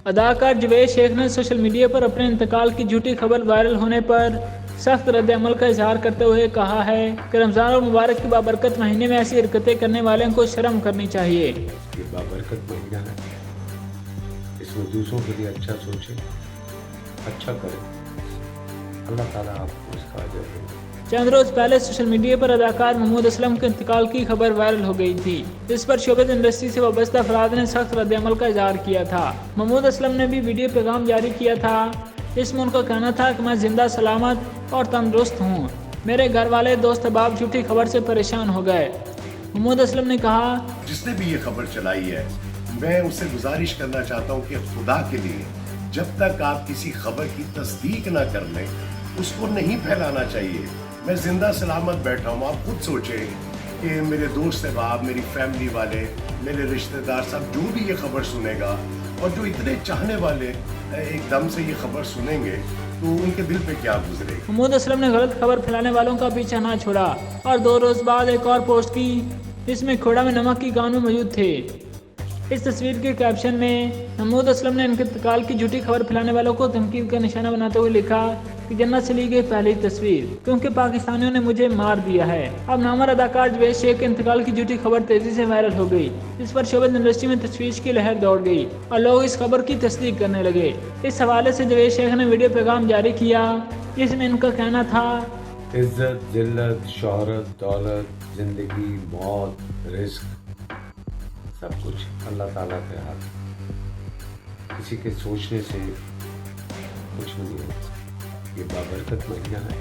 اداکار جاوید شیخ نے social media پر اپنے انتقال کی جھوٹی خبر وائرل ہونے پر سخت رد عمل کا اظہار کرتے ہوئے کہا ہے کہ رمضان المبارک کے بابرکت مہینے میں ایسی حرکتیں کرنے والوں کو شرم کرنی چاہیے۔ یہ بابرکت مہینہ ہے، اس میں دوسروں کے لیے اچھا سوچیں، اچھا کریں، اللہ تعالیٰ آپ کو اس کا اجر دے۔ چند روز پہلے سوشل میڈیا پر اداکار محمود اسلم کے انتقال کی خبر وائرل ہو گئی تھی، جس پر شوبز انڈسٹری سے وابستہ افراد نے سخت رد عمل کا اظہار کیا تھا۔ محمود اسلم نے بھی ویڈیو پیغام جاری کیا تھا، اس میں ان کا کہنا تھا کہ میں زندہ سلامت اور تندرست ہوں، میرے گھر والے دوست احباب جھوٹی خبر سے پریشان ہو گئے۔ محمود اسلم نے کہا، جس نے بھی یہ خبر چلائی ہے میں اس سے گزارش کرنا چاہتا ہوں کہ خدا کے لیے جب تک آپ کسی خبر کی تصدیق نہ کر لیں اس کو نہیں پھیلانا چاہیے۔ میں زندہ سلامت بیٹھا ہوں، آپ خود سوچیں کہ میرے دوست احباب، میری فیملی والے، میرے رشتہ دار سب جو بھی یہ خبر سنے گا اور جو اتنے چاہنے والے ایک دم سے یہ خبر سنیں گے تو ان کے دل پہ کیا گزرے گا۔ محمود اسلم نے غلط خبر پھیلانے والوں کا پیچھا نہ چھوڑا اور 2 روز بعد ایک اور پوسٹ کی جس میں کھوڑا میں نمک کی گاؤں میں موجود تھے۔ اس تصویر کے کیپشن میں محمود اسلم نے ان کے انتقال کی جھوٹی خبر پھیلانے والوں کو تنقید کا نشانہ بناتے ہوئے لکھا کہ جنت سے لی گئی پہلی تصویر کیونکہ پاکستانیوں نے مجھے مار دیا ہے۔ اب نامور اداکار جاوید شیخ کے انتقال کی جھوٹی خبر تیزی سے وائرل ہو گئی، جس پر شوبز انڈسٹری میں تشویش کی لہر دوڑ گئی اور لوگ اس خبر کی تصدیق کرنے لگے۔ اس حوالے سے جاوید شیخ نے ویڈیو پیغام جاری کیا جس میں ان کا کہنا تھا، عزت، ذلت، شہرت، دولت، زندگی، موت، رزق، سب کچھ اللہ تعالیٰ کے ہاتھ، کسی کے سوچنے سے کچھ نہیں ہوتا۔ یہ بابرکت مہینہ ہے،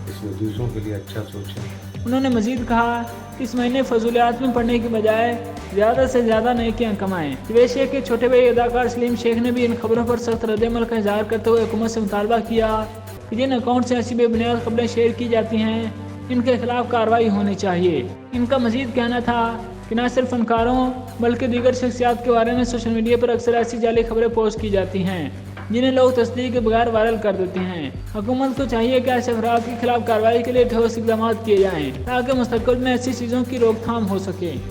اس میں دوسروں کے لیے اچھا سوچیں۔ انہوں نے مزید کہا کہ اس مہینے فضولیات میں پڑھنے کی بجائے زیادہ سے زیادہ نیکیاں کمائیں۔ جاوید شیخ کے چھوٹے بھائی اداکار سلیم شیخ نے بھی ان خبروں پر سخت رد عمل کا اظہار کرتے ہوئے حکومت سے مطالبہ کیا کہ جن اکاؤنٹ سے ایسی بے بنیاد خبریں شیئر کی جاتی ہیں ان کے خلاف کارروائی ہونی چاہیے۔ ان کا مزید کہنا تھا کہ نہ صرف فنکاروں بلکہ دیگر شخصیات کے بارے میں سوشل میڈیا پر اکثر ایسی جعلی خبریں پوسٹ کی جاتی ہیں جنہیں لوگ تصدیق کے بغیر وائرل کر دیتے ہیں۔ حکومت کو چاہیے کہ ایسے افراد کے خلاف کارروائی کے لیے ٹھوس اقدامات کیے جائیں تاکہ مستقبل میں ایسی چیزوں کی روک تھام ہو سکے۔